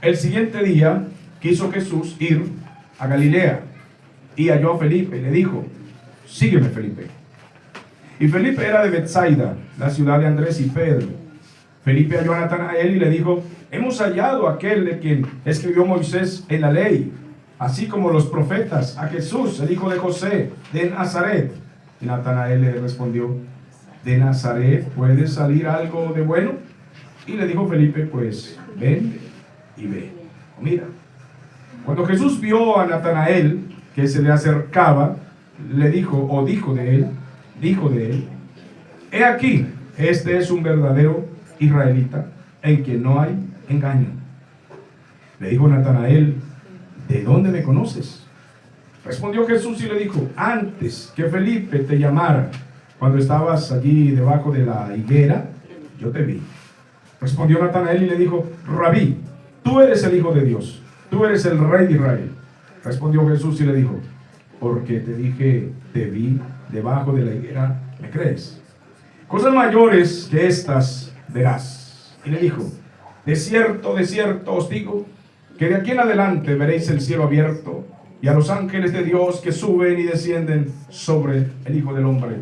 El siguiente día quiso Jesús ir a Galilea y halló a Felipe y le dijo: sígueme, Felipe. Y Felipe era de Betsaida, la ciudad de Andrés y Pedro. Felipe halló a Natanael y le dijo: hemos hallado a aquel de quien escribió Moisés en la ley, así como los profetas, a Jesús, el hijo de José, de Nazaret. Y Natanael le respondió: ¿de Nazaret puede salir algo de bueno? Y le dijo Felipe: pues ven y ve. Mira, cuando Jesús vio a Natanael que se le acercaba, le dijo, o dijo de él, he aquí, este es un verdadero israelita, en quien no hay engaño. Le dijo Natanael: ¿de dónde me conoces? Respondió Jesús y le dijo: antes que Felipe te llamara, cuando estabas allí debajo de la higuera, yo te vi. Respondió Natanael y le dijo: Rabí, tú eres el Hijo de Dios, tú eres el Rey de Israel. Respondió Jesús y le dijo: porque te dije, te vi debajo de la higuera, ¿me crees? Cosas mayores que estas verás. Y le dijo: de cierto os digo, que de aquí en adelante veréis el cielo abierto y a los ángeles de Dios que suben y descienden sobre el Hijo del Hombre.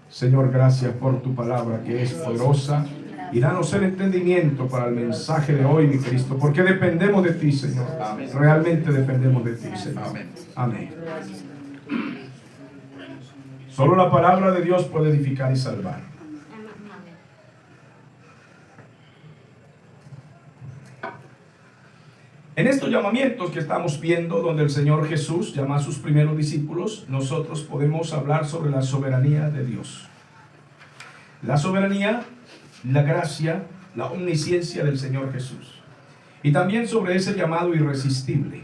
Señor, gracias por tu palabra que es poderosa, y danos el entendimiento para el mensaje de hoy, mi Cristo, porque dependemos de ti, Señor. Amén. Realmente dependemos de ti, Señor. Amén. Amén. Solo la palabra de Dios puede edificar y salvar. En estos llamamientos que estamos viendo, donde el Señor Jesús llama a sus primeros discípulos, nosotros podemos hablar sobre la soberanía de Dios. La soberanía, la gracia, la omnisciencia del Señor Jesús. Y también sobre ese llamado irresistible.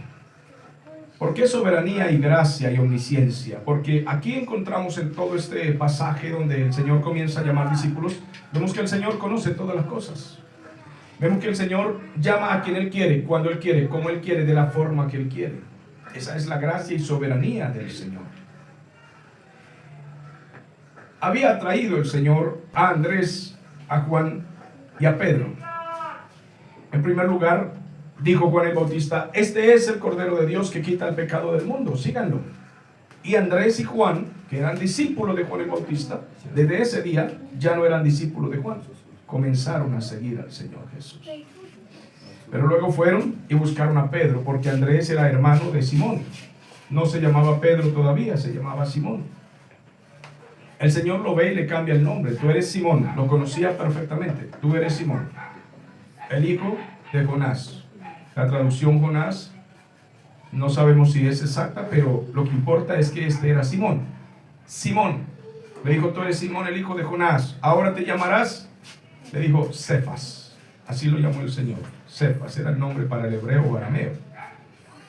¿Por qué soberanía y gracia y omnisciencia? Porque aquí encontramos en todo este pasaje donde el Señor comienza a llamar discípulos, vemos que el Señor conoce todas las cosas. Vemos que el Señor llama a quien Él quiere, cuando Él quiere, como Él quiere, de la forma que Él quiere. Esa es la gracia y soberanía del Señor. Había traído el Señor a Andrés, a Juan y a Pedro. En primer lugar, dijo Juan el Bautista: este es el Cordero de Dios que quita el pecado del mundo, síganlo. Y Andrés y Juan, que eran discípulos de Juan el Bautista, desde ese día ya no eran discípulos de Juan. Comenzaron a seguir al Señor Jesús. Pero luego fueron y buscaron a Pedro, porque Andrés era hermano de Simón. No se llamaba Pedro todavía, se llamaba Simón. El Señor lo ve y le cambia el nombre. Tú eres Simón, lo conocía perfectamente. Tú eres Simón, el hijo de Jonás. La traducción Jonás no sabemos si es exacta, pero lo que importa es que este era Simón. Simón, le dijo: tú eres Simón, el hijo de Jonás. Ahora te llamarás, le dijo, Cefas. Así lo llamó el Señor. Cefas era el nombre para el hebreo o arameo.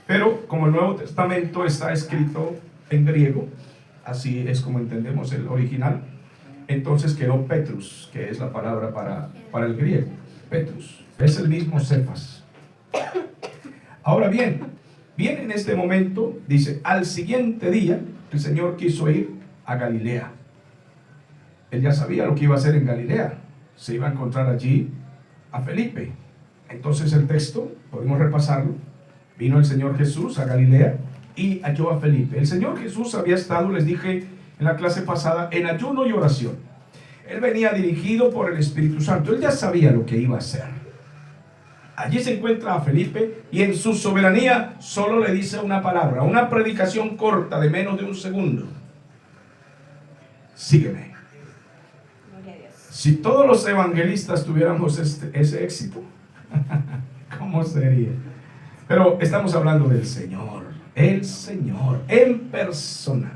Pero como el Nuevo Testamento está escrito en griego, así es como entendemos el original, entonces quedó Petrus, que es la palabra para el griego. Petrus es el mismo Cefas. Ahora bien, viene en este momento, dice: al siguiente día el Señor quiso ir a Galilea. Él ya sabía lo que iba a hacer en Galilea. Se iba a encontrar allí a Felipe. Entonces el texto, podemos repasarlo. Vino el Señor Jesús a Galilea y halló a Felipe. El Señor Jesús había estado, les dije en la clase pasada, en ayuno y oración. Él venía dirigido por el Espíritu Santo. Él ya sabía lo que iba a hacer. Allí se encuentra a Felipe y en su soberanía solo le dice una palabra, una predicación corta de menos de un segundo: sígueme. Si todos los evangelistas tuviéramos ese éxito, ¿cómo sería? Pero estamos hablando del Señor, el Señor en persona.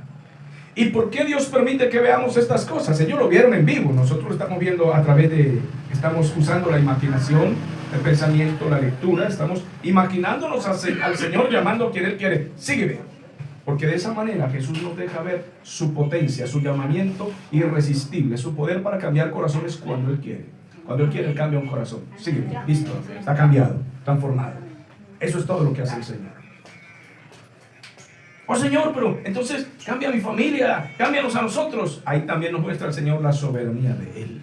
¿Y por qué Dios permite que veamos estas cosas? Ellos lo vieron en vivo, nosotros lo estamos viendo a través de, estamos usando la imaginación, el pensamiento, la lectura, estamos imaginándonos al Señor llamando a quien Él quiere: sígueme. Porque de esa manera Jesús nos deja ver su potencia, su llamamiento irresistible, su poder para cambiar corazones cuando Él quiere. Cuando Él quiere, Él cambia un corazón. Sígueme, listo, está cambiado, transformado. Eso es todo lo que hace el Señor. Oh Señor, pero entonces cambia mi familia, cámbianos a nosotros. Ahí también nos muestra el Señor la soberanía de Él.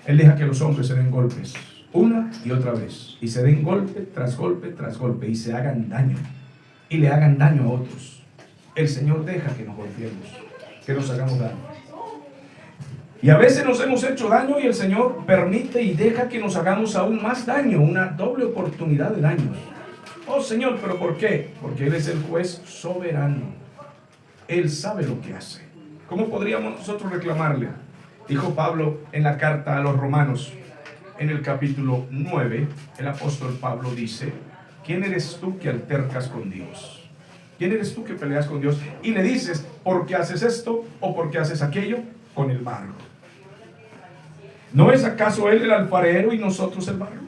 Él deja que los hombres se den golpes. una y otra vez, y se den golpe tras golpe tras golpe, y se hagan daño, y le hagan daño a otros. El Señor deja que nos golpeemos, que nos hagamos daño. Y a veces nos hemos hecho daño y el Señor permite y deja que nos hagamos aún más daño, una doble oportunidad de daños. Oh Señor, ¿pero por qué? Porque Él es el juez soberano. Él sabe lo que hace. ¿Cómo podríamos nosotros reclamarle? Dijo Pablo en la carta a los Romanos, en el capítulo 9, el apóstol Pablo dice: ¿quién eres tú que altercas con Dios? ¿Quién eres tú que peleas con Dios? Y le dices, ¿por qué haces esto o por qué haces aquello? Con el barro. ¿No es acaso Él el alfarero y nosotros el barro?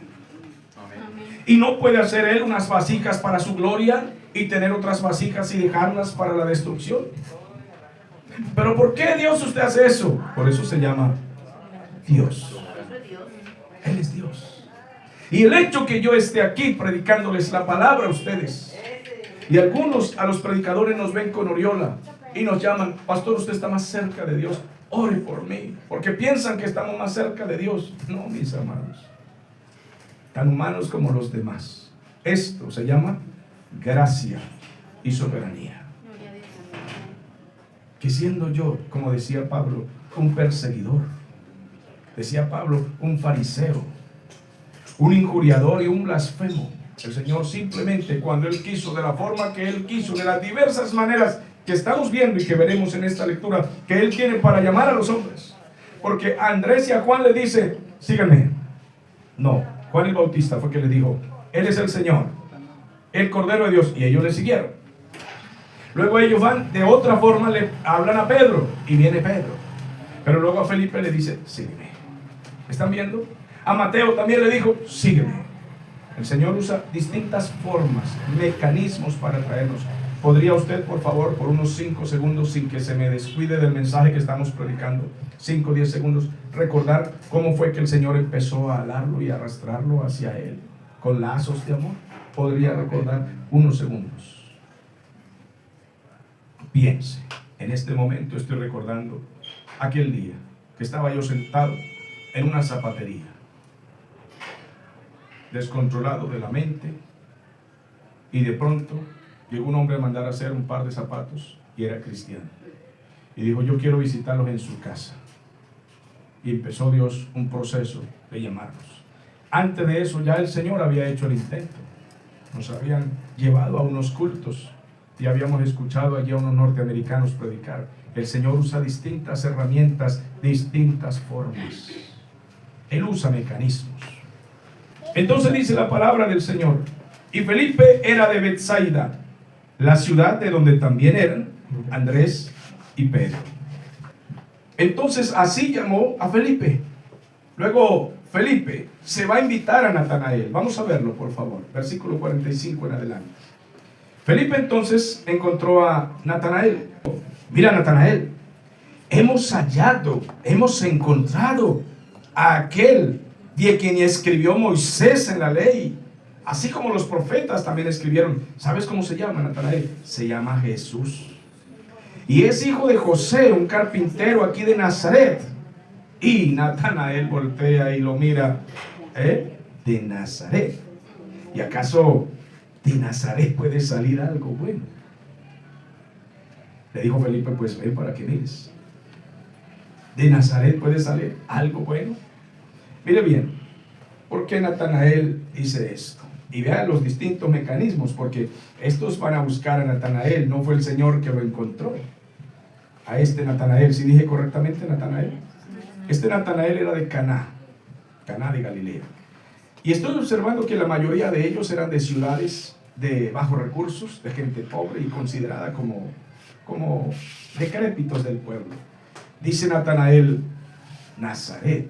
¿Y no puede hacer Él unas vasijas para su gloria y tener otras vasijas y dejarlas para la destrucción? ¿Pero por qué, Dios, usted hace eso? Por eso se llama Dios. Él es Dios. Y el hecho que yo esté aquí predicándoles la palabra a ustedes, y algunos a los predicadores nos ven con aureola y nos llaman: pastor, usted está más cerca de Dios, ore por mí, porque piensan que estamos más cerca de Dios. No, mis amados, tan humanos como los demás. Esto se llama gracia y soberanía. Que siendo yo, como decía Pablo, un perseguidor, decía Pablo, un fariseo, un injuriador y un blasfemo, el Señor simplemente, cuando Él quiso, de la forma que Él quiso, de las diversas maneras que estamos viendo y que veremos en esta lectura, que Él tiene para llamar a los hombres. Porque a Andrés y a Juan le dice: síganme. No, Juan el Bautista fue que le dijo: Él es el Señor, el Cordero de Dios, y ellos le siguieron. Luego ellos van, de otra forma le hablan a Pedro, y viene Pedro. Pero luego a Felipe le dice: sígueme. ¿Están viendo? A Mateo también le dijo: sígueme. El Señor usa distintas formas, mecanismos para traernos. ¿Podría usted, por favor, por unos 5 segundos, sin que se me descuide del mensaje que estamos predicando, 5 o 10 segundos, recordar cómo fue que el Señor empezó a alarlo y arrastrarlo hacia Él con lazos de amor? ¿Podría recordar unos segundos? Piense, en este momento estoy recordando aquel día que estaba yo sentado en una zapatería, descontrolado de la mente, y de pronto llegó un hombre a mandar a hacer un par de zapatos y era cristiano, y dijo: yo quiero visitarlos en su casa. Y empezó Dios un proceso de llamarlos. Antes de eso ya el Señor había hecho el intento. Nos habían llevado a unos cultos y habíamos escuchado allí a unos norteamericanos predicar. El Señor usa distintas herramientas, distintas formas. Él usa mecanismos. Entonces dice la palabra del Señor: y Felipe era de Betsaida, la ciudad de donde también eran Andrés y Pedro. Entonces así llamó a Felipe. Luego Felipe se va a invitar a Natanael. Vamos a verlo, por favor, versículo 45 en adelante. Felipe entonces encontró a Natanael. Mira, Natanael, hemos hallado, hemos encontrado a aquel de quien escribió Moisés en la ley, así como los profetas también escribieron. ¿Sabes cómo se llama, Natanael? Se llama Jesús. Y es hijo de José, un carpintero aquí de Nazaret. Y Natanael voltea y lo mira. De Nazaret. ¿Y acaso de Nazaret puede salir algo bueno? Le dijo Felipe: pues ven para que mires. ¿De Nazaret puede salir algo bueno? Mire bien, ¿por qué Natanael dice esto? Y vea los distintos mecanismos, porque estos van a buscar a Natanael. No fue el Señor que lo encontró. A este Natanael, si dije correctamente Natanael. Este Natanael era de Caná de Galilea. Y estoy observando que la mayoría de ellos eran de ciudades de bajos recursos, de gente pobre y considerada como decrépitos del pueblo. Dice Natanael: Nazaret.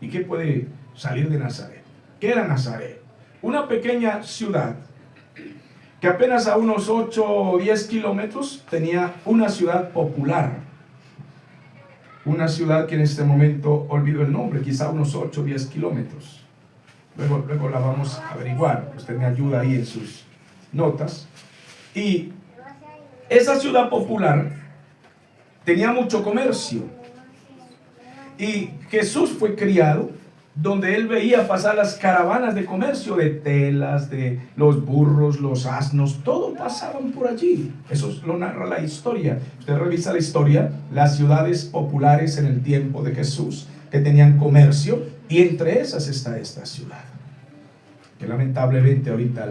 ¿Y qué puede salir de Nazaret? ¿Qué era Nazaret? Una pequeña ciudad que apenas a unos 8 o 10 kilómetros tenía una ciudad popular. Una ciudad que en este momento olvido el nombre, quizá unos 8 o 10 kilómetros. Luego la vamos a averiguar. Usted me ayuda ahí en sus notas. Y esa ciudad popular tenía mucho comercio. Y Jesús fue criado donde él veía pasar las caravanas de comercio, de telas, de los burros, los asnos, todo pasaban por allí. Eso lo narra la historia. Usted revisa la historia, las ciudades populares en el tiempo de Jesús, que tenían comercio, y entre esas está esta ciudad, que lamentablemente ahorita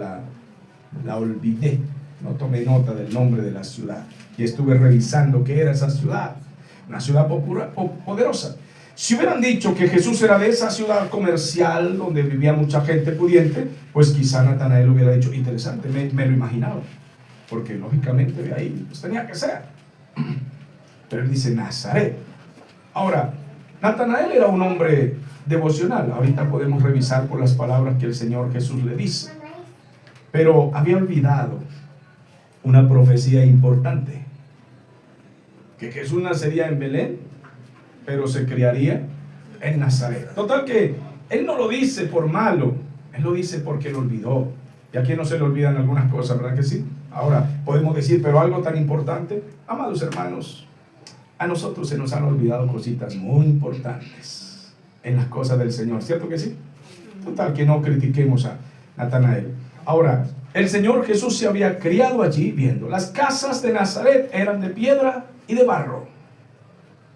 la olvidé, no tomé nota del nombre de la ciudad, y estuve revisando qué era esa ciudad, una ciudad poderosa. Si hubieran dicho que Jesús era de esa ciudad comercial donde vivía mucha gente pudiente, pues quizá Natanael hubiera dicho, interesante, me lo imaginaba, porque lógicamente de ahí pues tenía que ser. Pero él dice Nazaret. Ahora, Natanael era un hombre devocional. Ahorita podemos revisar por las palabras que el Señor Jesús le dice. Pero había olvidado una profecía importante, que Jesús nacería en Belén, pero se criaría en Nazaret. Total que él no lo dice por malo, él lo dice porque lo olvidó. Y aquí no se le olvidan algunas cosas, ¿verdad que sí? Ahora podemos decir, pero algo tan importante, amados hermanos, a nosotros se nos han olvidado cositas muy importantes en las cosas del Señor, ¿cierto que sí? Total que no critiquemos a Natanael. Ahora, el Señor Jesús se había criado allí viendo. Las casas de Nazaret eran de piedra y de barro.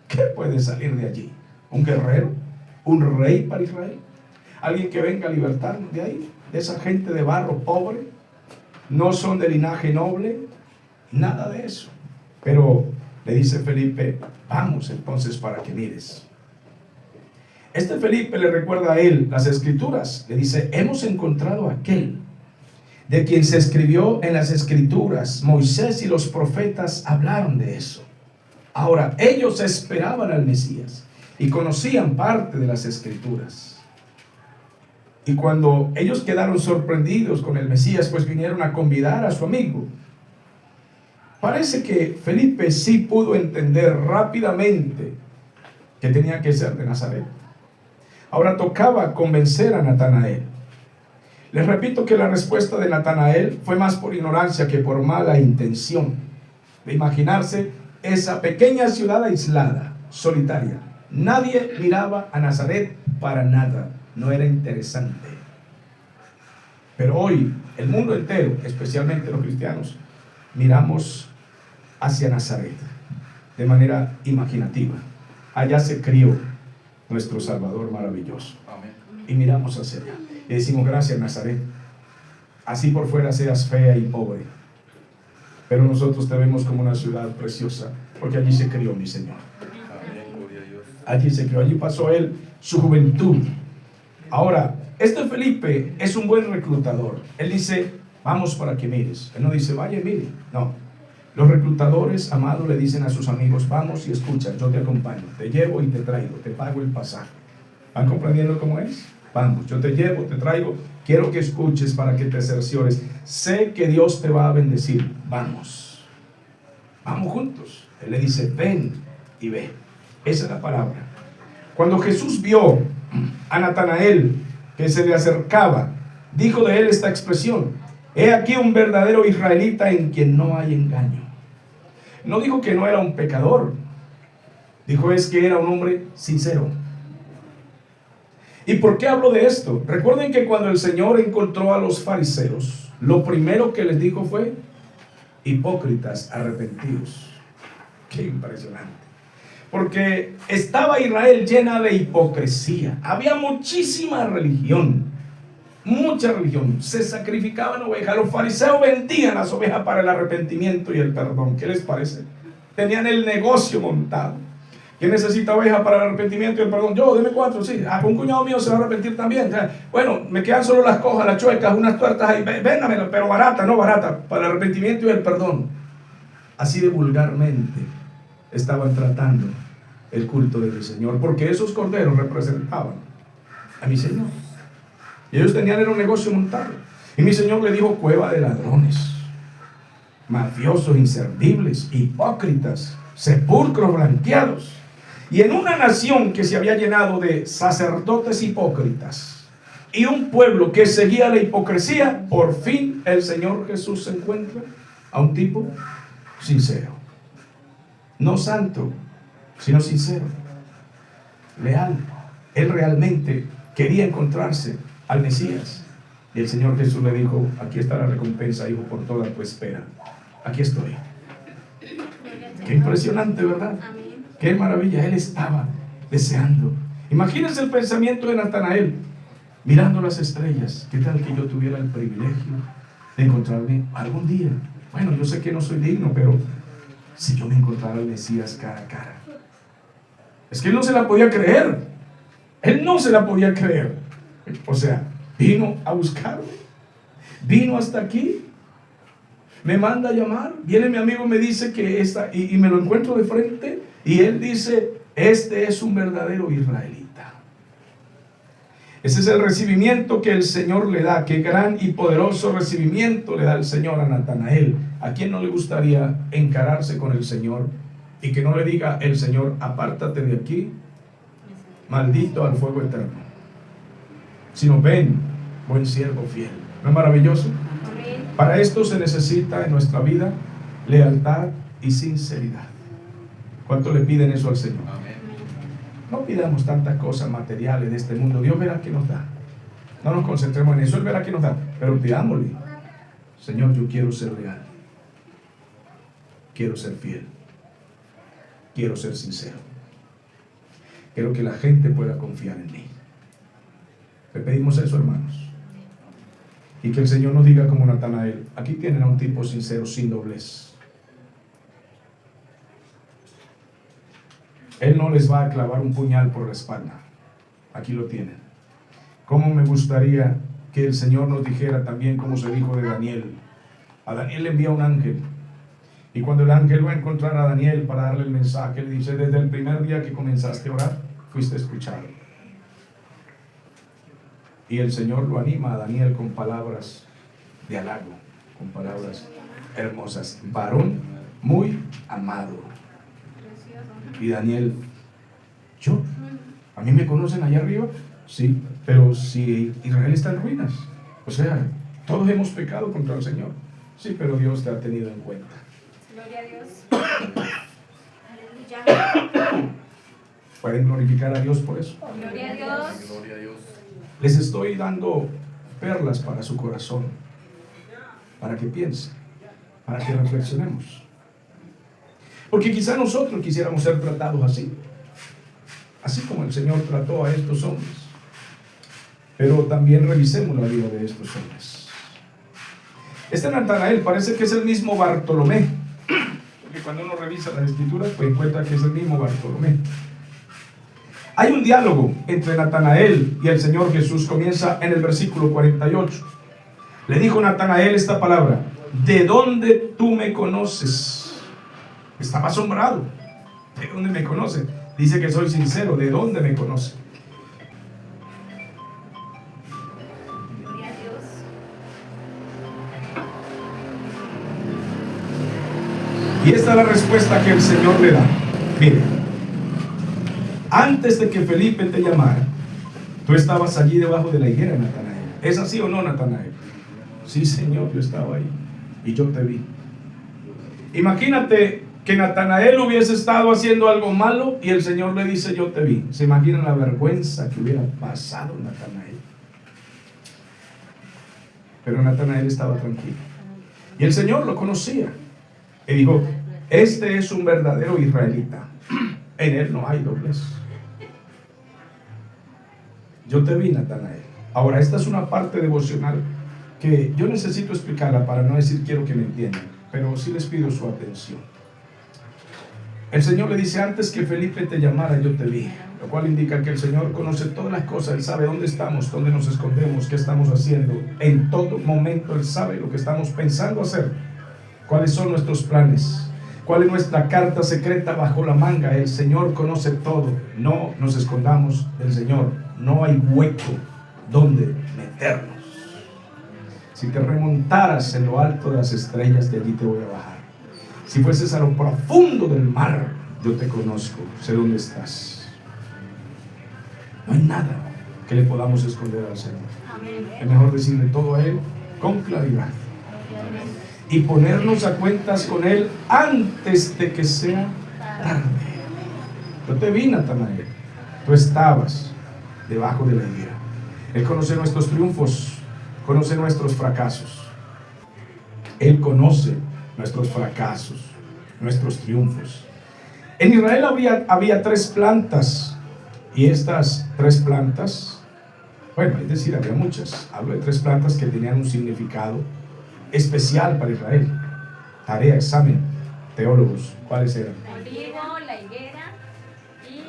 ¿Qué puede salir de allí? ¿Un guerrero? ¿Un rey para Israel? ¿Alguien que venga a libertarnos de ahí? ¿De esa gente de barro pobre? ¿No son de linaje noble? Nada de eso. Pero le dice Felipe, vamos entonces para que mires. Este Felipe le recuerda a él las escrituras. Le dice, hemos encontrado a aquel de quien se escribió en las escrituras. Moisés y los profetas hablaron de eso. Ahora, ellos esperaban al Mesías y conocían parte de las escrituras. Y cuando ellos quedaron sorprendidos con el Mesías, pues vinieron a convidar a su amigo. Parece que Felipe sí pudo entender rápidamente que tenía que ser de Nazaret. Ahora tocaba convencer a Natanael. Les repito que la respuesta de Natanael fue más por ignorancia que por mala intención. De imaginarse esa pequeña ciudad aislada, solitaria. Nadie miraba a Nazaret para nada. No era interesante. Pero hoy, el mundo entero, especialmente los cristianos, miramos hacia Nazaret de manera imaginativa. Allá se crió nuestro Salvador maravilloso. Amén. Y miramos hacia allá. Y decimos, gracias Nazaret. Así por fuera seas fea y pobre, pero nosotros te vemos como una ciudad preciosa, porque allí se crió mi Señor. Allí se crió, allí pasó él su juventud. Ahora, este Felipe es un buen reclutador. Él dice, vamos para que mires. Él no dice, vaya y mire. No. Los reclutadores, amados, le dicen a sus amigos, vamos y escucha, yo te acompaño, te llevo y te traigo, te pago el pasaje. ¿Van comprendiendo cómo es? Vamos, yo te llevo, te traigo, quiero que escuches para que te cerciores. Sé que Dios te va a bendecir. Vamos. Vamos juntos. Él le dice, ven y ve. Esa es la palabra. Cuando Jesús vio a Natanael que se le acercaba, dijo de él esta expresión, he aquí un verdadero israelita en quien no hay engaño. No dijo que no era un pecador, dijo es que era un hombre sincero. ¿Y por qué hablo de esto? Recuerden que cuando el Señor encontró a los fariseos, lo primero que les dijo fue, hipócritas arrepentidos. Qué impresionante. Porque estaba Israel llena de hipocresía. Había muchísima religión. Mucha religión. Se sacrificaban ovejas. Los fariseos vendían las ovejas para el arrepentimiento y el perdón. ¿Qué les parece? Tenían el negocio montado. ¿Quién necesita oveja para el arrepentimiento y el perdón? Yo, deme 4, sí. Un cuñado mío se va a arrepentir también. Bueno, me quedan solo las cojas, las chuecas, unas tuertas ahí. Véndamelo, pero barata, no barata. Para el arrepentimiento y el perdón. Así de vulgarmente estaban tratando el culto de mi Señor. Porque esos corderos representaban a mi Señor. Y ellos tenían un negocio montado. Y mi Señor le dijo, cueva de ladrones, mafiosos, inservibles, hipócritas, sepulcros blanqueados. Y en una nación que se había llenado de sacerdotes hipócritas y un pueblo que seguía la hipocresía, por fin el Señor Jesús se encuentra a un tipo sincero. No santo, sino sincero, leal. Él realmente quería encontrarse al Mesías. Y el Señor Jesús le dijo: aquí está la recompensa, hijo, por toda tu espera. Aquí estoy. Qué impresionante, ¿verdad? Qué maravilla. Él estaba deseando. Imagínense el pensamiento de Natanael, mirando las estrellas. ¿Qué tal que yo tuviera el privilegio de encontrarme algún día? Bueno, yo sé que no soy digno, pero si yo me encontrara al Mesías cara a cara. Es que él no se la podía creer. Él no se la podía creer. O sea, vino a buscarme, vino hasta aquí, me manda a llamar, viene mi amigo y me dice que esta, y me lo encuentro de frente, y él dice: este es un verdadero israelita. Ese es el recibimiento que el Señor le da. Qué gran y poderoso recibimiento le da el Señor a Natanael. ¿A quién no le gustaría encararse con el Señor y que no le diga el Señor: apártate de aquí, maldito al fuego eterno? Sino: ven, buen siervo fiel. ¿No es maravilloso? Amén. Para esto se necesita en nuestra vida lealtad y sinceridad. ¿Cuánto le piden eso al Señor? Amén. No pidamos tantas cosas materiales de este mundo. Dios verá que nos da. No nos concentremos en eso, Él verá que nos da. Pero pidámosle: Señor, yo quiero ser leal, quiero ser fiel, quiero ser sincero, quiero que la gente pueda confiar en mí. Le pedimos eso, hermanos. Y que el Señor nos diga como Natanael: aquí tienen a un tipo sincero, sin doblez. Él no les va a clavar un puñal por la espalda. Aquí lo tienen. ¿Cómo me gustaría que el Señor nos dijera también como se dijo de Daniel? A Daniel le envía un ángel. Y cuando el ángel va a encontrar a Daniel para darle el mensaje, le dice: desde el primer día que comenzaste a orar, fuiste escuchado. Y el Señor lo anima a Daniel con palabras de halago, con palabras hermosas: varón muy amado. Y Daniel: ¿yo? ¿A mí me conocen allá arriba? Sí, pero si Israel está en ruinas. O sea, todos hemos pecado contra el Señor. Sí, pero Dios te ha tenido en cuenta. Gloria a Dios. Aleluya. ¿Pueden glorificar a Dios por eso? Gloria a Dios. Gloria a Dios. Les estoy dando perlas para su corazón, para que piensen, para que reflexionemos. Porque quizá nosotros quisiéramos ser tratados así como el Señor trató a estos hombres. Pero también revisemos la vida de estos hombres. Este Natanael parece que es el mismo Bartolomé, porque cuando uno revisa las escrituras pues encuentra que es el mismo Bartolomé. Hay un diálogo entre Natanael y el Señor Jesús. Comienza en el versículo 48. Le dijo Natanael esta palabra: ¿de dónde tú me conoces? Estaba asombrado. ¿De dónde me conoce? Dice que soy sincero. ¿De dónde me conoce? Gloria a Dios. Y esta es la respuesta que el Señor le da. Mire, antes de que Felipe te llamara, tú estabas allí debajo de la higuera, Natanael. ¿Es así o no, Natanael? Sí, Señor, yo estaba ahí y yo te vi. Imagínate que Natanael hubiese estado haciendo algo malo y el Señor le dice: yo te vi. ¿Se imaginan la vergüenza que hubiera pasado Natanael? Pero Natanael estaba tranquilo. Y el Señor lo conocía. Y dijo: este es un verdadero israelita. En él no hay doblez. Yo te vi, Natanael. Ahora, esta es una parte devocional que yo necesito explicarla para no decir quiero que me entiendan, pero sí les pido su atención. El Señor le dice: antes que Felipe te llamara, yo te vi. Lo cual indica que el Señor conoce todas las cosas. Él sabe dónde estamos, dónde nos escondemos, qué estamos haciendo. En todo momento Él sabe lo que estamos pensando hacer, cuáles son nuestros planes, cuál es nuestra carta secreta bajo la manga. El Señor conoce todo. No nos escondamos del Señor. No hay hueco donde meternos. Si te remontaras en lo alto de las estrellas, de allí te voy a bajar. Si fueses a lo profundo del mar, yo te conozco, sé dónde estás. No hay nada que le podamos esconder al Señor. Es mejor decirle todo a Él con claridad y ponernos a cuentas con Él antes de que sea tarde. Yo te vi, Natanael. Tú estabas debajo de la higuera. Él conoce nuestros triunfos, conoce nuestros fracasos. Él conoce nuestros fracasos, nuestros triunfos. En Israel había 3 plantas, y estas 3 plantas, bueno, es decir, había muchas. Hablo de 3 plantas que tenían un significado especial para Israel. Tarea, examen, teólogos, ¿cuáles eran? El olivo, la higuera y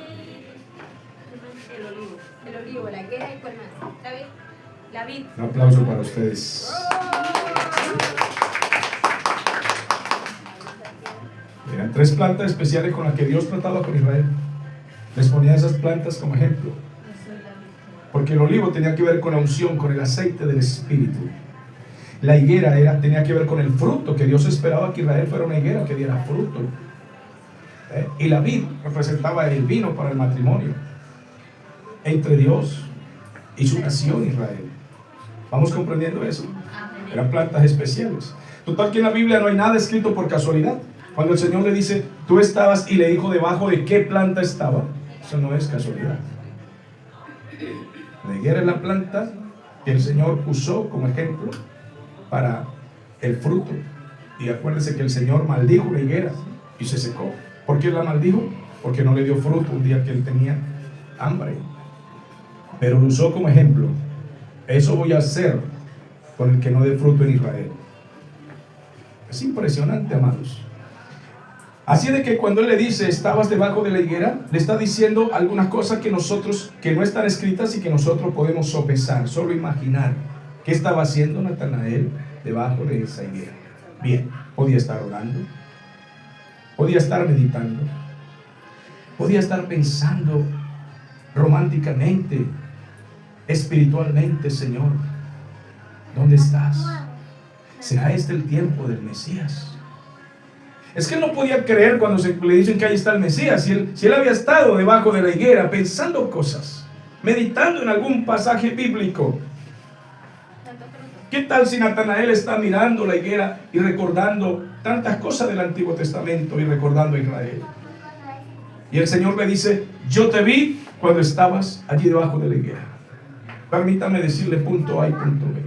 el olivo. El olivo, la higuera y cuál más. ¿La vid? La vid. Un aplauso para ustedes. Eran 3 plantas especiales con las que Dios trataba con Israel. Les ponía esas plantas como ejemplo. Porque el olivo tenía que ver con la unción, con el aceite del Espíritu. La higuera tenía que ver con el fruto, que Dios esperaba que Israel fuera una higuera que diera fruto. Y la vid representaba el vino para el matrimonio entre Dios y su nación Israel. ¿Vamos comprendiendo eso? Eran plantas especiales. Total que en la Biblia no hay nada escrito por casualidad. Cuando el Señor le dice, tú estabas, y le dijo debajo de qué planta estaba, eso no es casualidad. La higuera es la planta que el Señor usó como ejemplo para el fruto. Y acuérdense que el Señor maldijo la higuera y se secó. ¿Por qué la maldijo? Porque no le dio fruto un día que él tenía hambre. Pero lo usó como ejemplo. Eso voy a hacer con el que no dé fruto en Israel. Es impresionante, amados. Así de que cuando él le dice, estabas debajo de la higuera, le está diciendo algunas cosas que no están escritas y que nosotros podemos sopesar, solo imaginar. ¿Qué estaba haciendo Natanael debajo de esa higuera? Bien, podía estar orando, podía estar meditando, podía estar pensando románticamente, espiritualmente. Señor, ¿dónde estás? ¿Será este el tiempo del Mesías? Es que él no podía creer cuando le dicen que ahí está el Mesías. Si él había estado debajo de la higuera pensando cosas, meditando en algún pasaje bíblico. ¿Qué tal si Natanael está mirando la higuera y recordando tantas cosas del Antiguo Testamento y recordando a Israel? Y el Señor le dice, yo te vi cuando estabas allí debajo de la higuera. Permítame decirle punto A y punto B.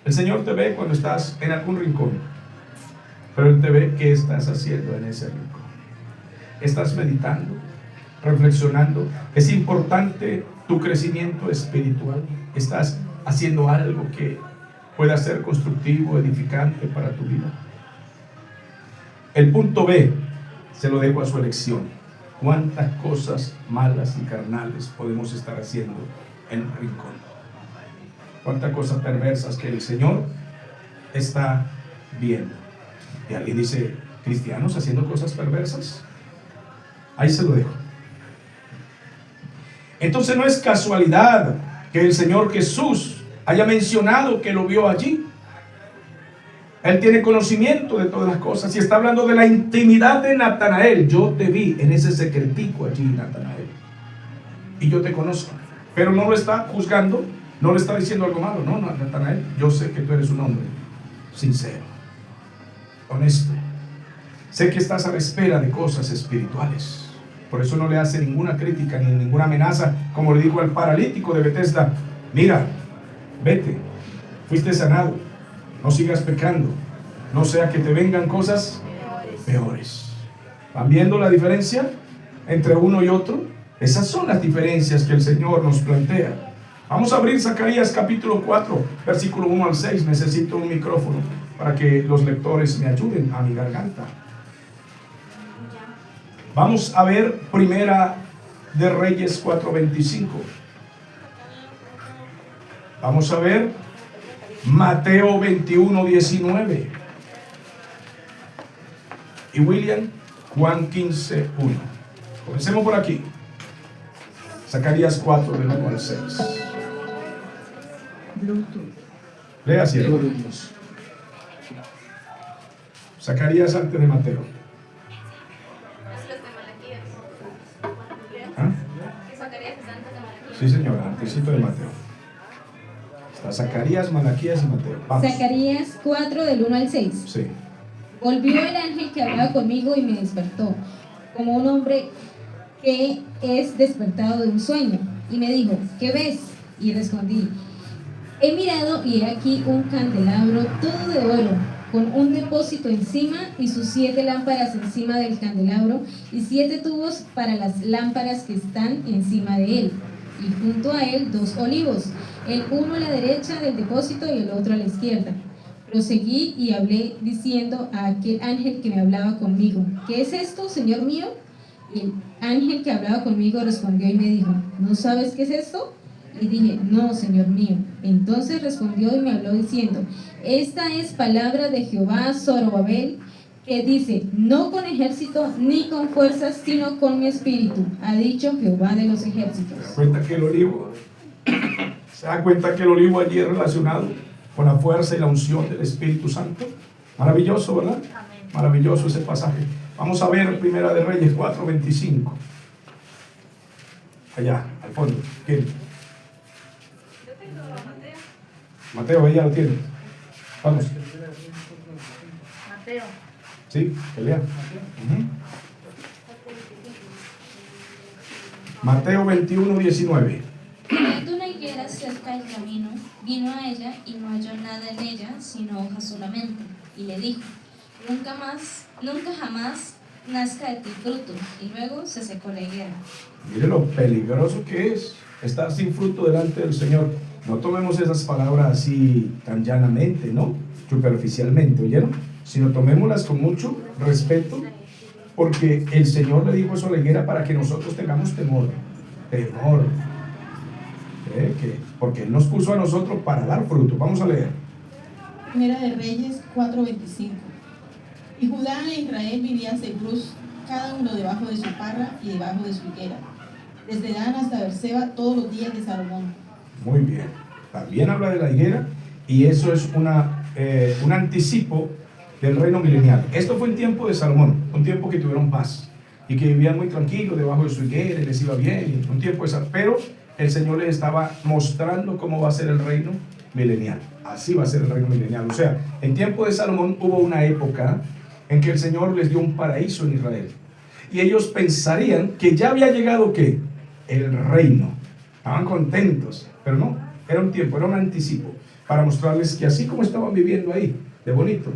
El Señor te ve cuando estás en algún rincón. Pero Él te ve qué estás haciendo en ese rincón. Estás meditando, reflexionando. Es importante tu crecimiento espiritual. Estás haciendo algo que pueda ser constructivo, edificante para tu vida. El punto B se lo dejo a su elección. ¿Cuántas cosas malas y carnales podemos estar haciendo en el rincón? ¿Cuántas cosas perversas que el Señor está viendo? Y alguien dice, ¿cristianos haciendo cosas perversas? Ahí se lo dejo. Entonces no es casualidad que el Señor Jesús haya mencionado que lo vio allí. Él tiene conocimiento de todas las cosas y está hablando de la intimidad de Natanael. Yo te vi en ese secretico allí, Natanael, y yo te conozco. Pero no lo está juzgando, no le está diciendo algo malo. No, Natanael, yo sé que tú eres un hombre sincero, honesto. Sé que estás a la espera de cosas espirituales. Por eso no le hace ninguna crítica ni ninguna amenaza, como le dijo al paralítico de Betesda: mira, vete, fuiste sanado, no sigas pecando, no sea que te vengan cosas peores. ¿Van viendo la diferencia entre uno y otro? Esas son las diferencias que el Señor nos plantea. Vamos a abrir Zacarías capítulo 4, versículo 1 al 6. Necesito un micrófono para que los lectores me ayuden a mi garganta. Vamos a ver Primera de Reyes 4:25. Vamos a ver Mateo 21:19. Y William, Juan 15:1. Comencemos por aquí. Zacarías 4, del 1 al 6. Lea así. Zacarías antes de Mateo. ¿Ah? Sí, señora, antesito de Mateo. Está Zacarías, Malaquías y Mateo. Vamos. Zacarías 4, del 1 al 6. Sí. Volvió el ángel que hablaba conmigo y me despertó, como un hombre que es despertado de un sueño, y me dijo: ¿qué ves? Y respondí, he mirado y he aquí un candelabro todo de oro, con un depósito encima y sus 7 lámparas encima del candelabro y 7 tubos para las lámparas que están encima de él. Y junto a él 2 olivos, el uno a la derecha del depósito y el otro a la izquierda. Proseguí y hablé diciendo a aquel ángel que me hablaba conmigo, ¿qué es esto, Señor mío? Y el ángel que hablaba conmigo respondió y me dijo, ¿no sabes qué es esto? Y dije, no, Señor mío. Entonces respondió y me habló diciendo, esta es palabra de Jehová Zorobabel, que dice, no con ejército ni con fuerzas, sino con mi espíritu, ha dicho Jehová de los ejércitos. ¿Se da cuenta que el olivo? ¿Se da cuenta que el olivo allí es relacionado con la fuerza y la unción del Espíritu Santo? Maravilloso, ¿verdad? Amén. Maravilloso ese pasaje. Vamos a ver Primera de Reyes 4:25. Allá, al fondo. ¿Quién? Yo tengo Mateo. Mateo, ella lo tiene. Vamos. Mateo. Sí, que lea. Ujú. Mateo 21:19. Viendo una higuera cerca del camino, vino a ella y no halló nada en ella, sino hojas solamente. Y le dijo, nunca jamás nazca de ti fruto. Y luego se secó la higuera. Mire lo peligroso que es estar sin fruto delante del Señor. No tomemos esas palabras así tan llanamente, ¿no? Superficialmente, ¿oyeron? Sino tomémoslas con mucho respeto, porque el Señor le dijo eso a la higuera para que nosotros tengamos temor. Temor. Porque Él nos puso a nosotros para dar fruto. Vamos a leer. Primera de Reyes 4:25. Y Judá e Israel vivían seguros, cada uno debajo de su parra y debajo de su higuera, desde Dan hasta Berseba, todos los días de Salomón. Muy bien. También habla de la higuera, y eso es un anticipo del reino milenial. Esto fue en tiempo de Salomón, un tiempo que tuvieron paz y que vivían muy tranquilos debajo de su higuera y les iba bien, un tiempo de pero el Señor les estaba mostrando cómo va a ser el reino milenial. Así va a ser el reino milenial. O sea, en tiempo de Salomón hubo una época en que el Señor les dio un paraíso en Israel, y ellos pensarían que ya había llegado ¿qué? El reino. Estaban contentos, pero no, era un tiempo, era un anticipo para mostrarles que así como estaban viviendo ahí, de bonito,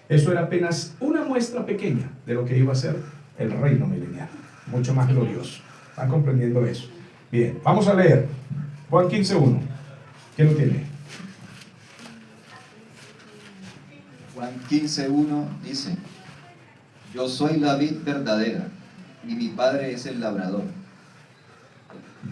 eso era apenas una muestra pequeña de lo que iba a ser el reino milenial, mucho más glorioso. ¿Están comprendiendo eso? Bien, vamos a leer Juan 15:1. ¿Quién lo tiene? Juan 15:1 dice, yo soy la vid verdadera y mi padre es el labrador.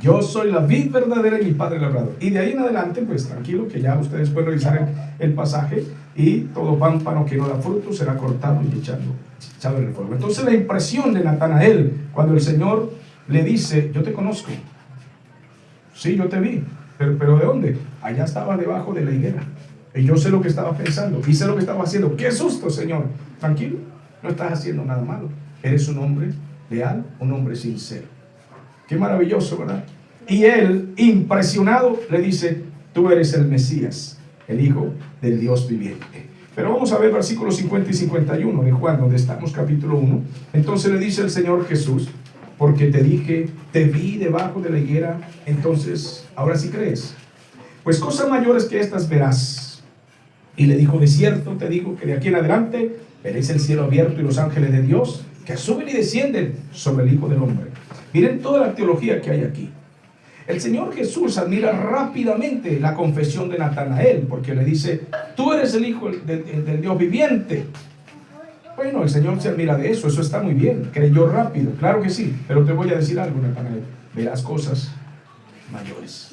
Yo soy la vid verdadera y mi padre el labrador. Y de ahí en adelante, pues tranquilo, que ya ustedes pueden revisar el pasaje, y todo pámpano que no da fruto será cortado y echado en el fuego. Entonces la impresión de Natanael, cuando el Señor le dice, yo te conozco, sí, yo te vi, pero ¿de dónde? Allá estaba debajo de la higuera, y yo sé lo que estaba pensando, y sé lo que estaba haciendo. ¡Qué susto, Señor! Tranquilo, no estás haciendo nada malo, eres un hombre leal, un hombre sincero. Qué maravilloso, ¿verdad? Y él, impresionado, le dice, tú eres el Mesías, el Hijo del Dios viviente. Pero vamos a ver versículos 50 y 51 de Juan, donde estamos, capítulo 1. Entonces le dice el Señor Jesús, porque te dije, te vi debajo de la higuera, entonces ahora sí crees. Pues cosas mayores que estas verás. Y le dijo, de cierto te digo que de aquí en adelante veréis el cielo abierto y los ángeles de Dios que suben y descienden sobre el Hijo del Hombre. Miren toda la teología que hay aquí. El Señor Jesús admira rápidamente la confesión de Natanael, porque le dice, tú eres el Hijo del Dios viviente. Bueno, el Señor se admira de eso está muy bien. Creyó rápido, claro que sí, pero te voy a decir algo, Natanael, verás cosas mayores.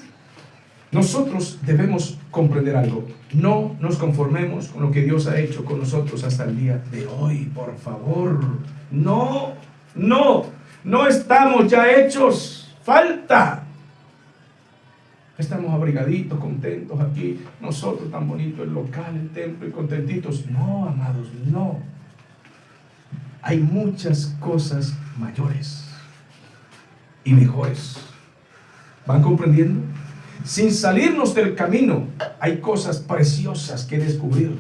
Nosotros debemos comprender algo. No nos conformemos con lo que Dios ha hecho con nosotros hasta el día de hoy, por favor. No estamos ya hechos. Falta. Estamos abrigaditos, contentos aquí. Nosotros tan bonito el local, el templo, y contentitos. No, amados, no. Hay muchas cosas mayores y mejores. ¿Van comprendiendo? Sin salirnos del camino, hay cosas preciosas que descubrir,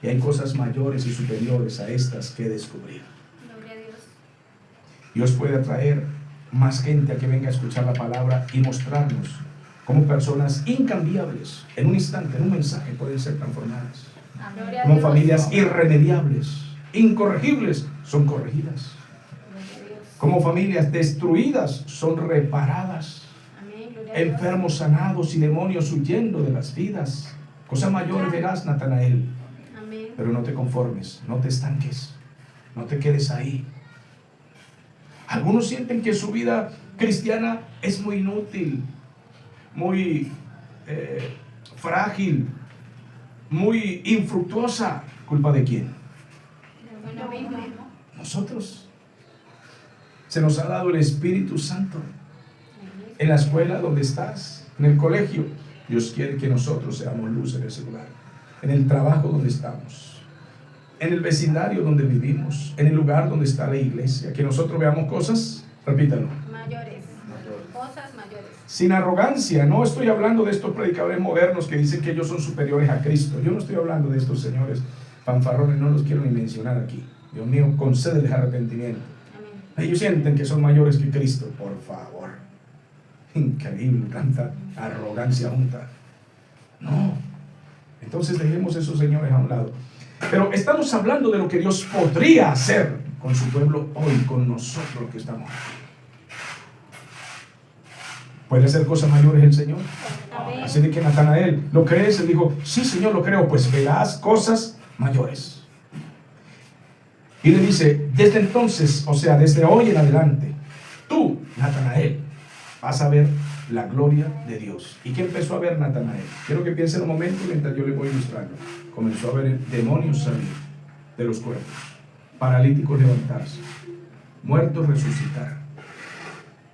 y hay cosas mayores y superiores a estas que descubrir. Gloria a Dios. Dios puede atraer más gente a que venga a escuchar la palabra y mostrarnos como personas incambiables, en un instante, en un mensaje pueden ser transformadas. Gloria a Como Dios. familias irremediables, incorregibles, son corregidas. Gloria a Dios. Como familias destruidas, son reparadas. Amén. Gloria a Dios. Enfermos sanados y demonios huyendo de las vidas. Cosa mayor verás, Natanael. Amén. Pero no te conformes, no te estanques, no te quedes ahí. Algunos sienten que su vida cristiana es muy inútil, muy frágil, muy infructuosa. ¿Culpa de quién? Lo mismo. Nosotros. Se nos ha dado el Espíritu Santo. En la escuela donde estás, en el colegio, Dios quiere que nosotros seamos luz en ese lugar. En el trabajo donde estamos, en el vecindario donde vivimos, en el lugar donde está la iglesia, que nosotros veamos cosas, repítalo, Mayores. Cosas mayores. sin arrogancia. No estoy hablando de estos predicadores modernos que dicen que ellos son superiores a Cristo. Yo no estoy hablando de estos señores fanfarrones, no los quiero ni mencionar aquí. Dios mío, concédeles arrepentimiento. Amén. Ellos sienten que son mayores que Cristo, por favor. Increíble, tanta arrogancia junta. No. Entonces dejemos esos señores a un lado. Pero estamos hablando de lo que Dios podría hacer con su pueblo hoy, con nosotros que estamos aquí. ¿Puede hacer cosas mayores el Señor? Amén. Así de que Natanael, ¿lo crees? Él dijo, sí, Señor, lo creo. Pues verás cosas mayores. Y le dice, desde entonces, o sea, desde hoy en adelante, tú, Natanael, vas a ver la gloria de Dios. ¿Y qué empezó a ver Natanael? Quiero que piensen un momento mientras yo le voy ilustrando. Comenzó a ver demonios salir de los cuerpos, paralíticos levantarse, muertos resucitar.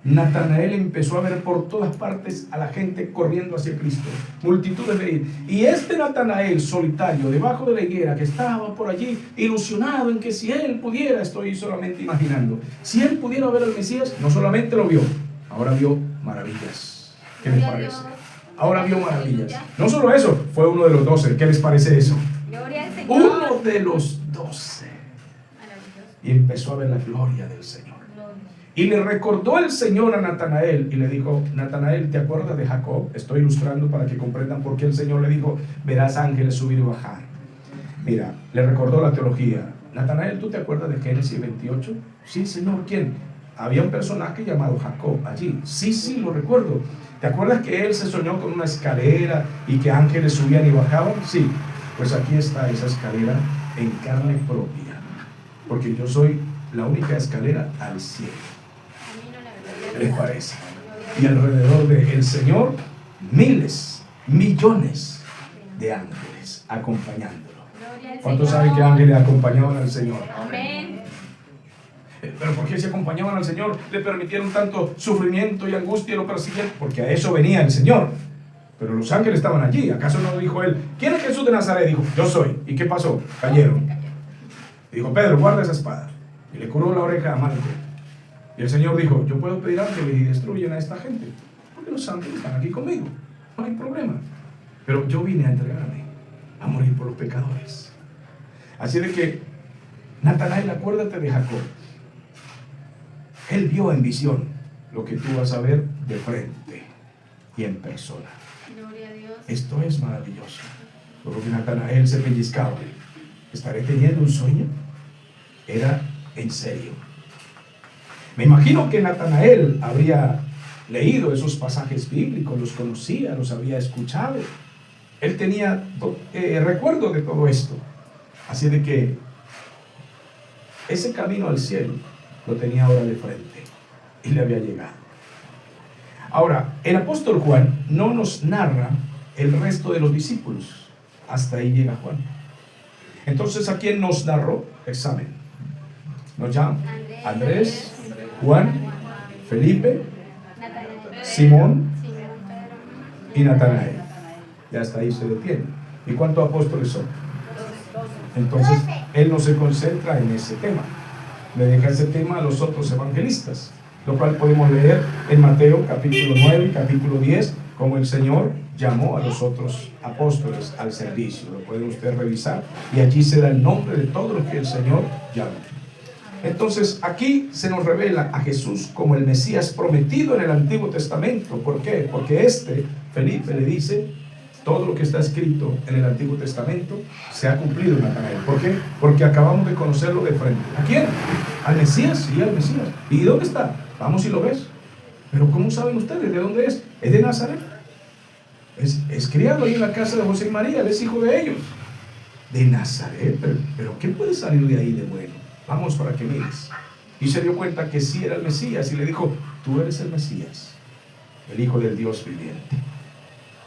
Natanael empezó a ver por todas partes a la gente corriendo hacia Cristo, multitudes de ir. Y este Natanael solitario, debajo de la higuera, que estaba por allí, ilusionado en que si él pudiera, estoy solamente imaginando, si él pudiera ver al Mesías, no solamente lo vio, ahora vio maravillas. ¿Qué les Gloria a parece? Dios. Ahora vio maravillas. No solo eso, fue uno de los 12. ¿Qué les parece eso? Gloria al Señor. Uno de los 12. Maravilloso. Y empezó a ver la gloria del Señor. Y le recordó el Señor a Natanael y le dijo, Natanael, ¿te acuerdas de Jacob? Estoy ilustrando para que comprendan por qué el Señor le dijo, verás ángeles subir y bajar. Mira, le recordó la teología. Natanael, ¿tú te acuerdas de Génesis 28? Sí, Señor, ¿quién? Había un personaje llamado Jacob allí. Sí, lo recuerdo. ¿Te acuerdas que él se soñó con una escalera y que ángeles subían y bajaban? Sí, pues aquí está esa escalera en carne propia. Porque yo soy la única escalera al cielo. Camino a la verdad. ¿Qué les parece? Y alrededor del Señor, miles, millones de ángeles acompañándolo. Gloria al ¿Cuántos Señor. saben que ángeles acompañaban al Señor? Amén. Pero ¿por qué se acompañaban al Señor? Le permitieron tanto sufrimiento y angustia y lo persiguieron. Porque a eso venía el Señor. Pero los ángeles estaban allí. ¿Acaso no dijo él? ¿Quién es Jesús de Nazaret? Dijo, yo soy. ¿Y qué pasó? Cayeron. Y dijo, Pedro, guarda esa espada. Y le curó la oreja a Malco. Y el Señor dijo, yo puedo pedir ángeles y destruyen a esta gente. Porque los ángeles están aquí conmigo. No hay problema. Pero yo vine a entregarme, a morir por los pecadores. Así de que, Natanael, acuérdate de Jacob. Él vio en visión lo que tú vas a ver de frente y en persona. Gloria a Dios. Esto es maravilloso. Luego que Natanael se pellizcaba. ¿Estaré teniendo un sueño? Era en serio. Me imagino que Natanael habría leído esos pasajes bíblicos, los conocía, los había escuchado. Él tenía recuerdo de todo esto. Así de que ese camino al cielo lo tenía ahora de frente y le había llegado. Ahora, el apóstol Juan no nos narra el resto de los discípulos. Hasta ahí llega Juan. Entonces, ¿a quién nos narró? Examen. Nos llama Andrés, Juan, Felipe, Natanael. Simón Pedro. y Natanael. Y hasta ahí se detiene. ¿Y cuántos apóstoles son? Entonces, él no se concentra en ese tema. Le deja ese tema a los otros evangelistas, lo cual podemos leer en Mateo capítulo 9 y capítulo 10, como el Señor llamó a los otros apóstoles al servicio. Lo puede usted revisar y allí se da el nombre de todos los que el Señor llamó. Entonces aquí se nos revela a Jesús como el Mesías prometido en el Antiguo Testamento. ¿Por qué? Porque Felipe le dice, todo lo que está escrito en el Antiguo Testamento se ha cumplido en Natanael. ¿Por qué? Porque acabamos de conocerlo de frente. ¿A quién? Al Mesías, sí, al Mesías. ¿Y dónde está? Vamos y lo ves. Pero ¿cómo saben ustedes de dónde es? Es de Nazaret. Es criado ahí en la casa de José y María, él es hijo de ellos. De Nazaret, pero ¿qué puede salir de ahí de bueno? Vamos para que mires. Y se dio cuenta que sí era el Mesías y le dijo, tú eres el Mesías, el Hijo del Dios viviente.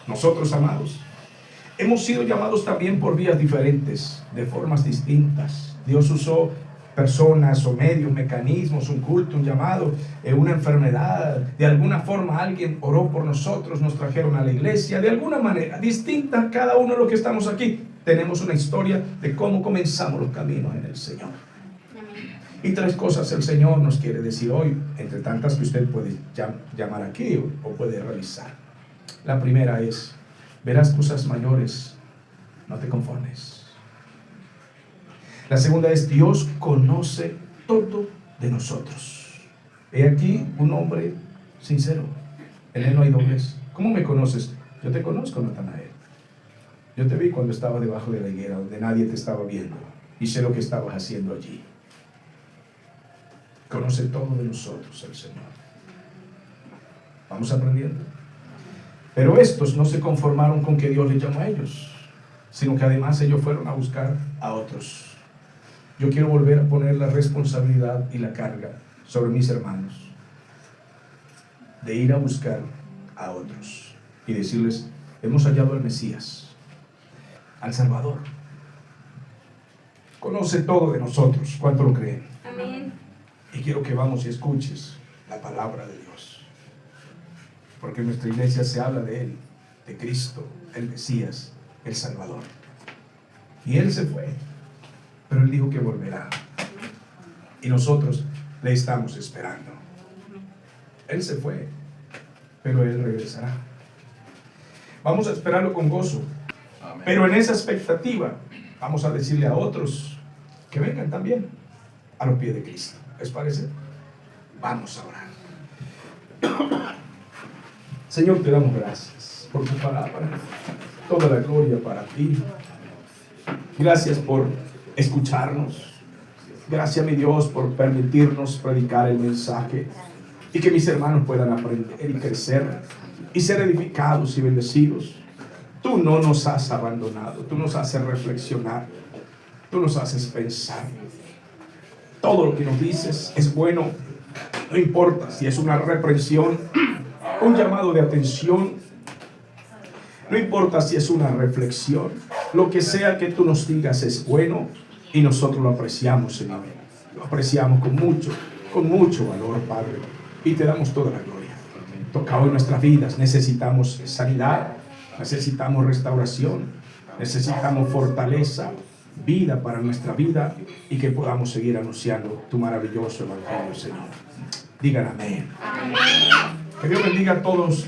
Nosotros, amados, hemos sido llamados también por vías diferentes, de formas distintas. Dios usó personas o medios, mecanismos, un culto, un llamado, una enfermedad. De alguna forma alguien oró por nosotros, nos trajeron a la iglesia. De alguna manera distinta, cada uno de los que estamos aquí tenemos una historia de cómo comenzamos los caminos en el Señor. Y 3 cosas el Señor nos quiere decir hoy, entre tantas que usted puede llamar aquí o puede revisar. La primera es, verás cosas mayores, no te conformes. La segunda es, Dios conoce todo de nosotros. He aquí un hombre sincero, en él no hay doblez. ¿Cómo me conoces? Yo te conozco, Natanael. Yo te vi cuando estaba debajo de la higuera, donde nadie te estaba viendo, y sé lo que estabas haciendo allí. Conoce todo de nosotros el Señor. Vamos aprendiendo. Pero estos no se conformaron con que Dios les llamó a ellos, sino que además ellos fueron a buscar a otros. Yo quiero volver a poner la responsabilidad y la carga sobre mis hermanos, de ir a buscar a otros y decirles, hemos hallado al Mesías, al Salvador. Conoce todo de nosotros. ¿Cuánto lo creen? Amén. Y quiero que vamos y escuches la palabra de Dios. Porque en nuestra iglesia se habla de Él, de Cristo, el Mesías, el Salvador. Y Él se fue, pero Él dijo que volverá. Y nosotros le estamos esperando. Él se fue, pero Él regresará. Vamos a esperarlo con gozo. Amén. Pero en esa expectativa, vamos a decirle a otros que vengan también a los pies de Cristo. ¿Les parece? Vamos a orar. Señor, te damos gracias por tu palabra. Toda la gloria para ti. Gracias por escucharnos. Gracias, mi Dios, por permitirnos predicar el mensaje y que mis hermanos puedan aprender y crecer y ser edificados y bendecidos. Tú no nos has abandonado. Tú nos haces reflexionar. Tú nos haces pensar. Todo lo que nos dices es bueno. No importa si es una reprensión, un llamado de atención, no importa si es una reflexión, lo que sea que tú nos digas es bueno y nosotros lo apreciamos, Señor. Lo apreciamos con mucho valor, Padre, y te damos toda la gloria. Toca hoy nuestras vidas. Necesitamos sanidad, necesitamos restauración, necesitamos fortaleza, vida para nuestra vida y que podamos seguir anunciando tu maravilloso evangelio, Señor. Digan amén. Que Dios bendiga a todos.